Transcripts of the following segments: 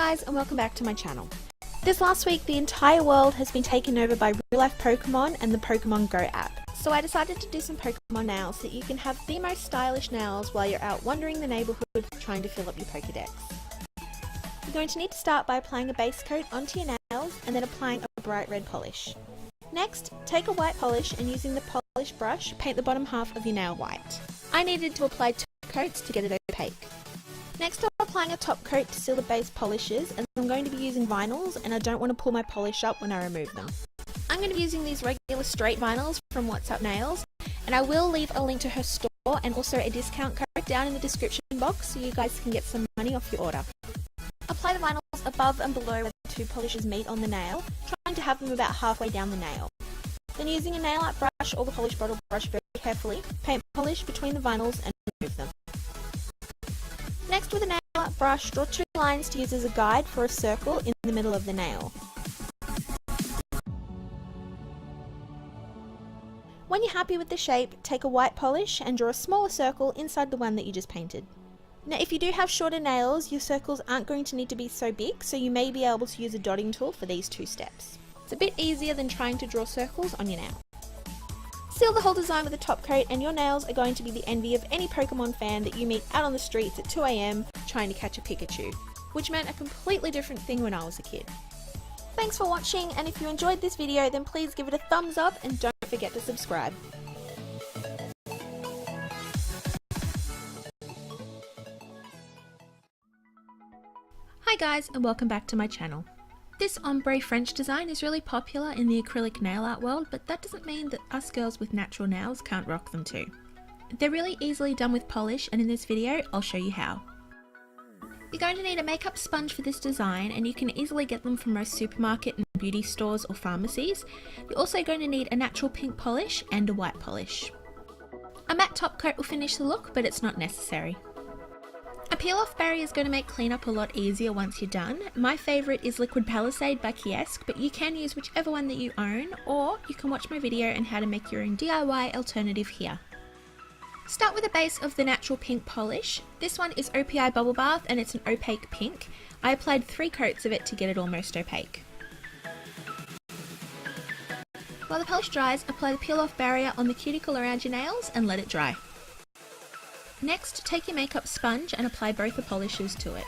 guys, and welcome back to my channel. This last week the entire world has been taken over by real life Pokemon and the Pokemon Go app. So I decided to do some Pokemon nails so that you can have the most stylish nails while you're out wandering the neighbourhood trying to fill up your Pokedex. You're going to need to start by applying a base coat onto your nails and then applying a bright red polish. Next, take a white polish and using the polish brush, paint the bottom half of your nail white. I needed to apply 2 coats to get it opaque. Next I'm applying a top coat to seal the base polishes, and I'm going to be using vinyls and I don't want to pull my polish up when I remove them. I'm going to be using these regular straight vinyls from What's Up Nails, and I will leave a link to her store and also a discount code down in the description box so you guys can get some money off your order. Apply the vinyls above and below where the 2 polishes meet on the nail, trying to have them about halfway down the nail. Then using a nail art brush or the polish bottle brush very carefully, paint polish between the vinyls and remove them. Next, with a nail art brush, draw 2 lines to use as a guide for a circle in the middle of the nail. When you're happy with the shape, take a white polish and draw a smaller circle inside the one that you just painted. Now if you do have shorter nails, your circles aren't going to need to be so big, so you may be able to use a dotting tool for these 2 steps. It's a bit easier than trying to draw circles on your nail. Seal the whole design with a top coat and your nails are going to be the envy of any Pokemon fan that you meet out on the streets at 2 AM trying to catch a Pikachu, which meant a completely different thing when I was a kid. Thanks for watching, and if you enjoyed this video then please give it a thumbs up and don't forget to subscribe. Hi guys, and welcome back to my channel. This ombre French design is really popular in the acrylic nail art world, but that doesn't mean that us girls with natural nails can't rock them too. They're really easily done with polish, and in this video I'll show you how. You're going to need a makeup sponge for this design, and you can easily get them from most supermarket and beauty stores or pharmacies. You're also going to need a natural pink polish and a white polish. A matte top coat will finish the look, but it's not necessary. A peel-off barrier is going to make cleanup a lot easier once you're done. My favourite is Liquid Palisade by Kiesk, but you can use whichever one that you own, or you can watch my video on how to make your own DIY alternative here. Start with a base of the natural pink polish. This one is OPI Bubble Bath and it's an opaque pink. I applied 3 coats of it to get it almost opaque. While the polish dries, apply the peel-off barrier on the cuticle around your nails and let it dry. Next, take your makeup sponge and apply both the polishes to it.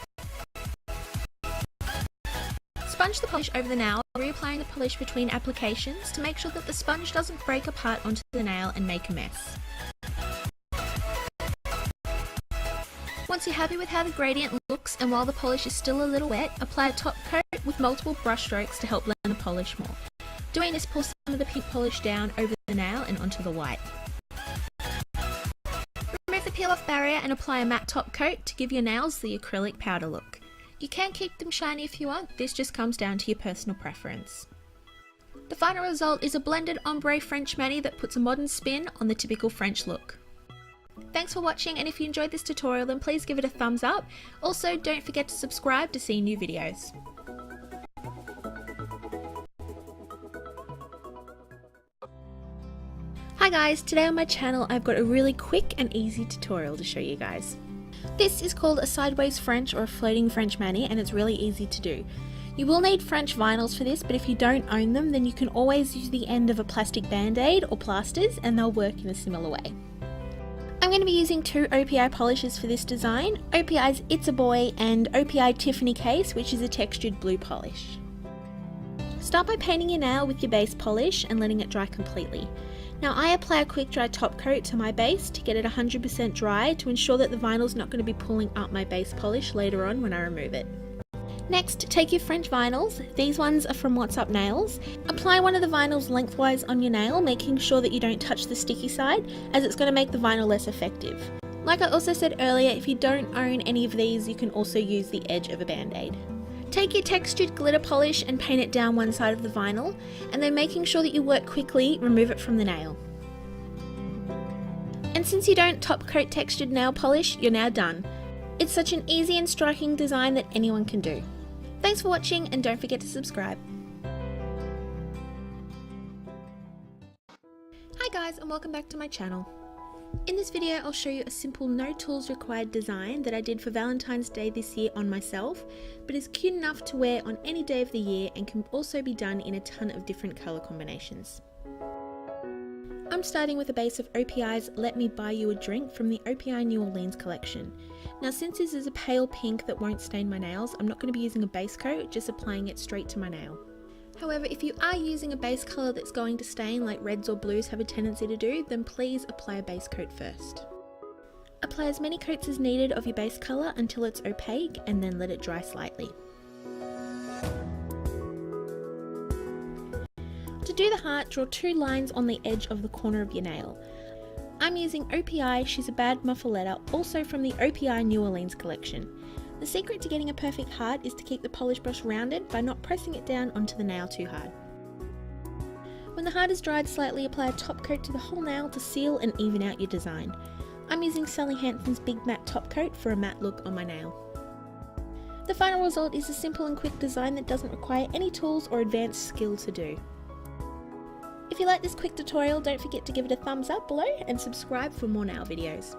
Sponge the polish over the nail, reapplying the polish between applications to make sure that the sponge doesn't break apart onto the nail and make a mess. Once you're happy with how the gradient looks and while the polish is still a little wet, apply a top coat with multiple brush strokes to help blend the polish more. Doing this, pour some of the pink polish down over the nail and onto the white. Remove the peel-off barrier and apply a matte top coat to give your nails the acrylic powder look. You can keep them shiny if you want, this just comes down to your personal preference. The final result is a blended ombre French mani that puts a modern spin on the typical French look. Thanks for watching, and if you enjoyed this tutorial then please give it a thumbs up. Also don't forget to subscribe to see new videos. Hi guys, today on my channel I've got a really quick and easy tutorial to show you guys. This is called a sideways French or a floating French mani, and it's really easy to do. You will need French vinyls for this, but if you don't own them then you can always use the end of a plastic band-aid or plasters and they'll work in a similar way. I'm going to be using 2 OPI polishes for this design, OPI's It's a Boy and OPI Tiffany Case, which is a textured blue polish. Start by painting your nail with your base polish and letting it dry completely. Now I apply a quick dry top coat to my base to get it 100% dry to ensure that the vinyl's not going to be pulling up my base polish later on when I remove it. Next, take your French vinyls, these ones are from What's Up Nails. Apply one of the vinyls lengthwise on your nail, making sure that you don't touch the sticky side, as it's going to make the vinyl less effective. Like I also said earlier, if you don't own any of these, you can also use the edge of a band-aid. Take your textured glitter polish and paint it down one side of the vinyl, and then making sure that you work quickly, remove it from the nail. And since you don't top coat textured nail polish, you're now done. It's such an easy and striking design that anyone can do. Thanks for watching, and don't forget to subscribe. Hi guys, and welcome back to my channel. In this video, I'll show you a simple no tools required design that I did for Valentine's Day this year on myself, but is cute enough to wear on any day of the year and can also be done in a ton of different colour combinations. I'm starting with a base of OPI's Let Me Buy You a Drink from the OPI New Orleans collection. Now since this is a pale pink that won't stain my nails, I'm not going to be using a base coat, just applying it straight to my nail. However, if you are using a base colour that's going to stain like reds or blues have a tendency to do, then please apply a base coat first. Apply as many coats as needed of your base colour until it's opaque and then let it dry slightly. To do the heart, draw 2 lines on the edge of the corner of your nail. I'm using OPI She's a Bad Muffaletta, also from the OPI New Orleans collection. The secret to getting a perfect heart is to keep the polish brush rounded by not pressing it down onto the nail too hard. When the heart is dried slightly, apply a top coat to the whole nail to seal and even out your design. I'm using Sally Hansen's Big Matte Top Coat for a matte look on my nail. The final result is a simple and quick design that doesn't require any tools or advanced skill to do. If you like this quick tutorial, don't forget to give it a thumbs up below and subscribe for more nail videos.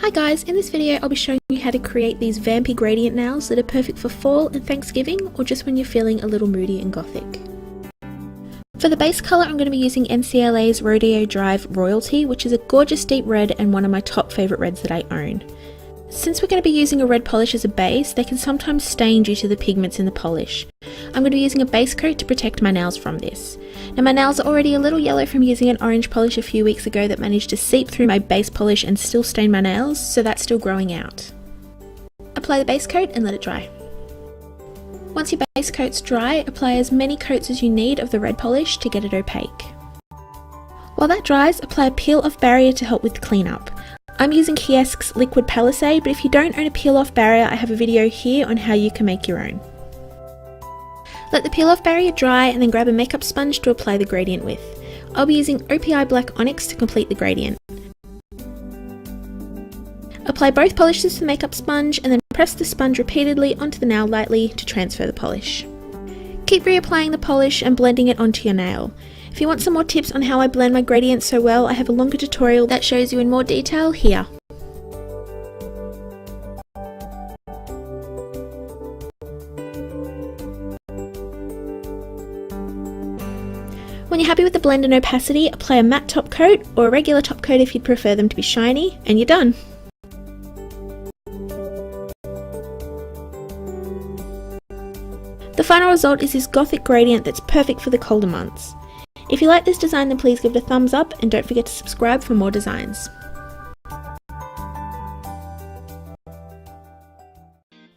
Hi guys, in this video I'll be showing you how to create these vampy gradient nails that are perfect for fall and Thanksgiving, or just when you're feeling a little moody and gothic. For the base colour, I'm going to be using MCLA's Rodeo Drive Royalty, which is a gorgeous deep red and one of my top favourite reds that I own. Since we're going to be using a red polish as a base, they can sometimes stain due to the pigments in the polish. I'm going to be using a base coat to protect my nails from this. Now my nails are already a little yellow from using an orange polish a few weeks ago that managed to seep through my base polish and still stain my nails, so that's still growing out. Apply the base coat and let it dry. Once your base coat's dry, apply as many coats as you need of the red polish to get it opaque. While that dries, apply a peel-off barrier to help with cleanup. I'm using Kiesk's Liquid Palisade, but if you don't own a peel-off barrier, I have a video here on how you can make your own. Let the peel-off barrier dry and then grab a makeup sponge to apply the gradient with. I'll be using OPI Black Onyx to complete the gradient. Apply both polishes to the makeup sponge and then press the sponge repeatedly onto the nail lightly to transfer the polish. Keep reapplying the polish and blending it onto your nail. If you want some more tips on how I blend my gradients so well, I have a longer tutorial that shows you in more detail here. When you're happy with the blend and opacity, apply a matte top coat or a regular top coat if you'd prefer them to be shiny, and you're done. The final result is this gothic gradient that's perfect for the colder months. If you like this design, then please give it a thumbs up and don't forget to subscribe for more designs.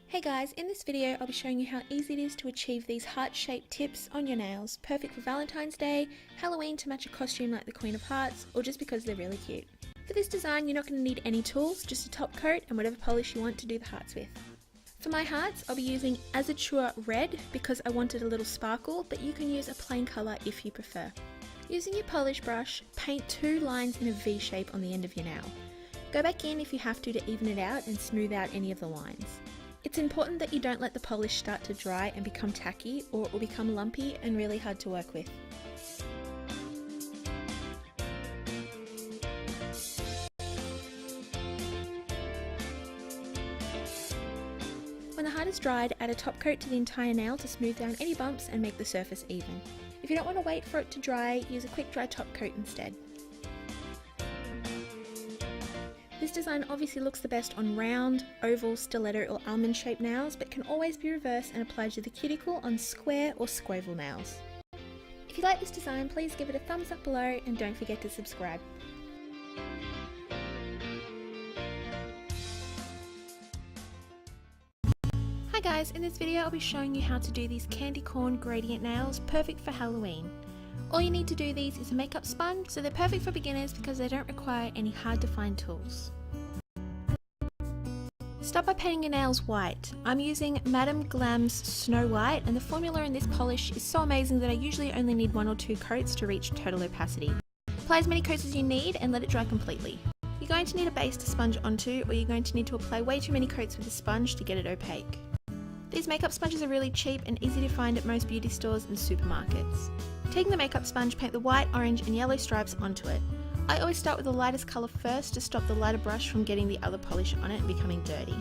Hey guys, in this video I'll be showing you how easy it is to achieve these heart-shaped tips on your nails, perfect for Valentine's Day, Halloween to match a costume like the Queen of Hearts, or just because they're really cute. For this design you're not going to need any tools, just a top coat and whatever polish you want to do the hearts with. For my hearts, I'll be using Azature Red because I wanted a little sparkle, but you can use a plain colour if you prefer. Using your polish brush, paint 2 lines in a V shape on the end of your nail. Go back in if you have to even it out and smooth out any of the lines. It's important that you don't let the polish start to dry and become tacky, or it will become lumpy and really hard to work with. When the heart is dried, add a top coat to the entire nail to smooth down any bumps and make the surface even. If you don't want to wait for it to dry, use a quick dry top coat instead. This design obviously looks the best on round, oval, stiletto or almond shaped nails, but can always be reversed and applied to the cuticle on square or squoval nails. If you like this design, please give it a thumbs up below and don't forget to subscribe. Hi guys, in this video I'll be showing you how to do these candy corn gradient nails, perfect for Halloween. All you need to do these is a makeup sponge, so they're perfect for beginners because they don't require any hard to find tools. Start by painting your nails white. I'm using Madame Glam's Snow White, and the formula in this polish is so amazing that I usually only need 1 or 2 coats to reach total opacity. Apply as many coats as you need and let it dry completely. You're going to need a base to sponge onto, or you're going to need to apply way too many coats with the sponge to get it opaque. These makeup sponges are really cheap and easy to find at most beauty stores and supermarkets. Taking the makeup sponge, paint the white, orange and yellow stripes onto it. I always start with the lightest colour first to stop the lighter brush from getting the other polish on it and becoming dirty.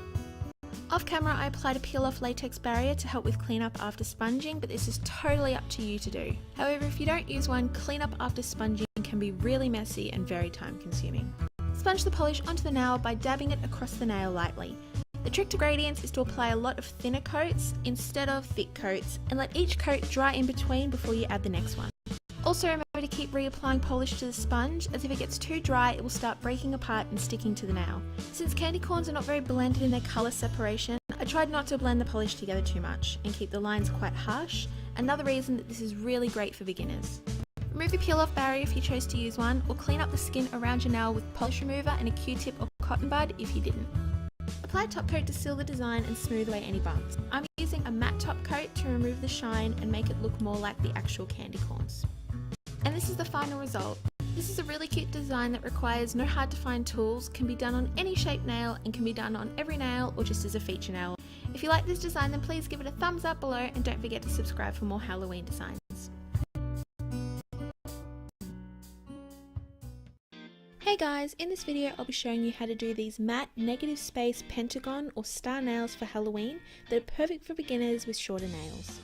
Off camera, I applied a peel off latex barrier to help with cleanup after sponging, but this is totally up to you to do. However, if you don't use one, cleanup after sponging can be really messy and very time consuming. Sponge the polish onto the nail by dabbing it across the nail lightly. The trick to gradients is to apply a lot of thinner coats instead of thick coats, and let each coat dry in between before you add the next one. Also remember to keep reapplying polish to the sponge, as if it gets too dry it will start breaking apart and sticking to the nail. Since candy corns are not very blended in their colour separation, I tried not to blend the polish together too much and keep the lines quite harsh, another reason that this is really great for beginners. Remove the peel off barrier if you chose to use one, or clean up the skin around your nail with polish remover and a Q-tip or cotton bud if you didn't. Apply a top coat to seal the design and smooth away any bumps. I'm using a matte top coat to remove the shine and make it look more like the actual candy corns. And this is the final result. This is a really cute design that requires no hard to find tools, can be done on any shaped nail and can be done on every nail or just as a feature nail. If you like this design, then please give it a thumbs up below and don't forget to subscribe for more Halloween designs. Hey guys, in this video I'll be showing you how to do these matte negative space pentagon or star nails for Halloween that are perfect for beginners with shorter nails.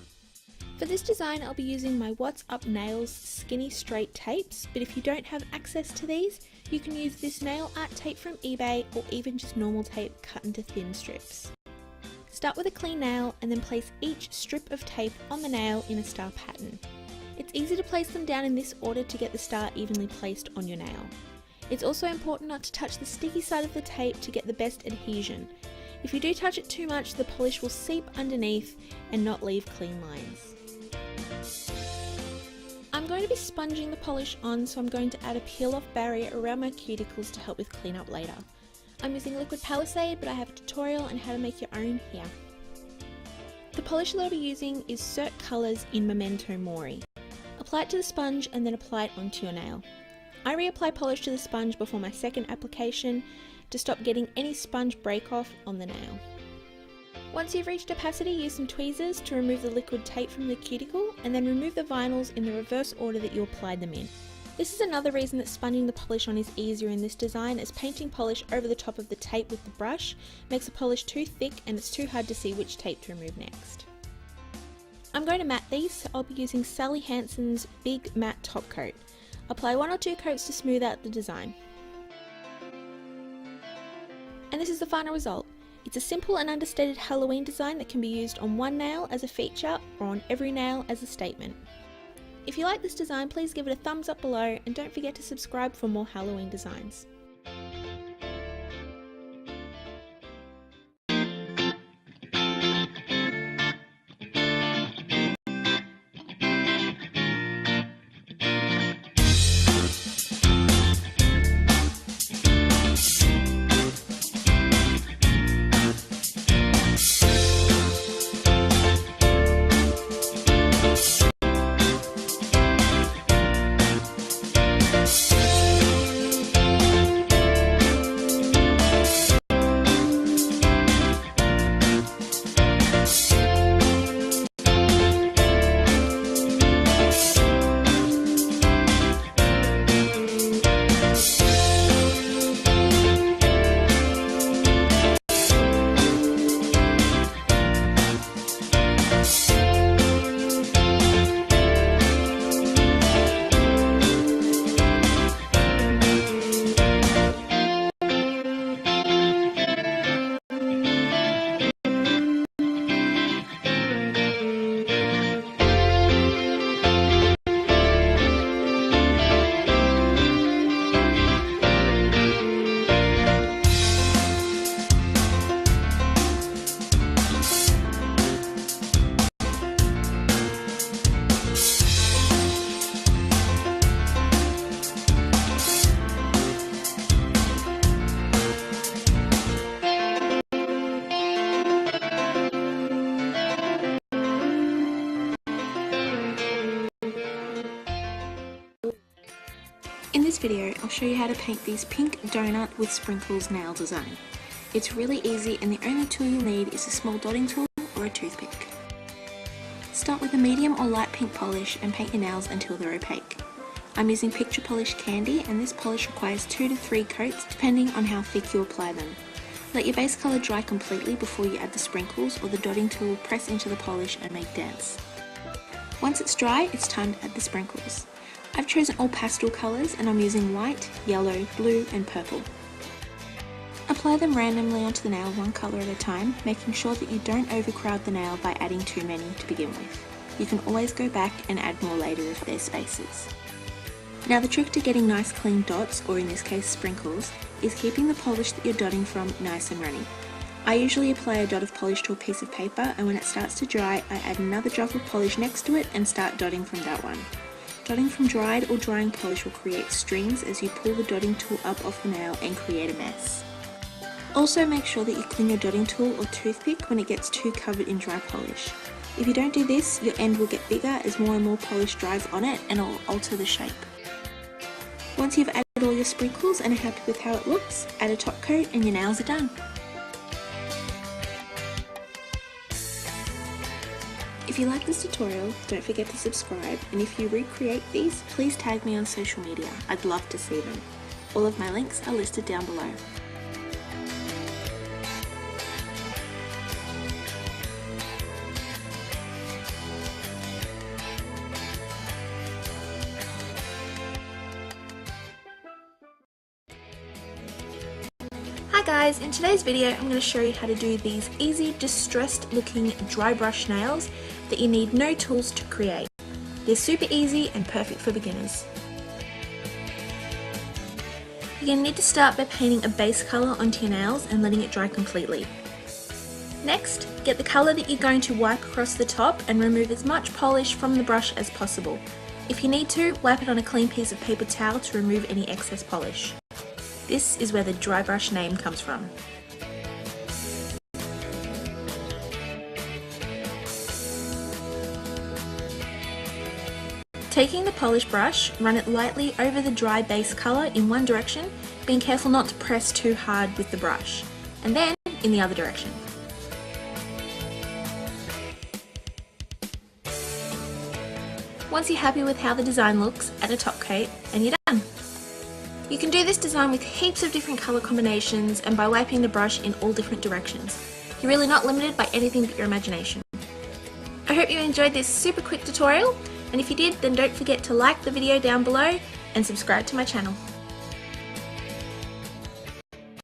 For this design I'll be using my What's Up Nails skinny straight tapes, but if you don't have access to these, you can use this nail art tape from eBay or even just normal tape cut into thin strips. Start with a clean nail and then place each strip of tape on the nail in a star pattern. It's easy to place them down in this order to get the star evenly placed on your nail. It's also important not to touch the sticky side of the tape to get the best adhesion. If you do touch it too much, the polish will seep underneath and not leave clean lines. I'm going to be sponging the polish on, so I'm going to add a peel off barrier around my cuticles to help with cleanup later. I'm using liquid Palisade, but I have a tutorial on how to make your own here. The polish that I'll be using is Cert Colours in Memento Mori. Apply it to the sponge and then apply it onto your nail. I reapply polish to the sponge before my second application to stop getting any sponge break off on the nail. Once you've reached opacity, use some tweezers to remove the liquid tape from the cuticle and then remove the vinyls in the reverse order that you applied them in. This is another reason that sponging the polish on is easier in this design, as painting polish over the top of the tape with the brush makes the polish too thick and it's too hard to see which tape to remove next. I'm going to matte these, so I'll be using Sally Hansen's Big Matte Top Coat. Apply 1 or 2 coats to smooth out the design. And this is the final result. It's a simple and understated Halloween design that can be used on one nail as a feature or on every nail as a statement. If you like this design, please give it a thumbs up below and don't forget to subscribe for more Halloween designs. In this video, I'll show you how to paint these pink donut with sprinkles nail design. It's really easy and the only tool you'll need is a small dotting tool or a toothpick. Start with a medium or light pink polish and paint your nails until they're opaque. I'm using picture polish candy and this polish requires 2 to 3 coats depending on how thick you apply them. Let your base colour dry completely before you add the sprinkles or the dotting tool press into the polish and make dents. Once it's dry, it's time to add the sprinkles. I've chosen all pastel colours and I'm using white, yellow, blue and purple. Apply them randomly onto the nail one colour at a time, making sure that you don't overcrowd the nail by adding too many to begin with. You can always go back and add more later if there's spaces. Now the trick to getting nice clean dots, or in this case sprinkles, is keeping the polish that you're dotting from nice and runny. I usually apply a dot of polish to a piece of paper and when it starts to dry I add another drop of polish next to it and start dotting from that one. Dotting from dried or drying polish will create strings as you pull the dotting tool up off the nail and create a mess. Also make sure that you clean your dotting tool or toothpick when it gets too covered in dry polish. If you don't do this, your end will get bigger as more and more polish dries on it and it will alter the shape. Once you've added all your sprinkles and are happy with how it looks, add a top coat and your nails are done. If you like this tutorial, don't forget to subscribe, and if you recreate these, please tag me on social media. I'd love to see them. All of my links are listed down below. Hi guys, in today's video I'm going to show you how to do these easy distressed looking dry brush nails that you need no tools to create. They're super easy and perfect for beginners. You're going to need to start by painting a base colour onto your nails and letting it dry completely. Next, get the colour that you're going to wipe across the top and remove as much polish from the brush as possible. If you need to, wipe it on a clean piece of paper towel to remove any excess polish. This is where the dry brush name comes from. Taking the polish brush, run it lightly over the dry base colour in one direction, being careful not to press too hard with the brush, and then in the other direction. Once you're happy with how the design looks, add a top coat and you're done. You can do this design with heaps of different colour combinations and by wiping the brush in all different directions. You're really not limited by anything but your imagination. I hope you enjoyed this super quick tutorial, and if you did, then don't forget to like the video down below and subscribe to my channel.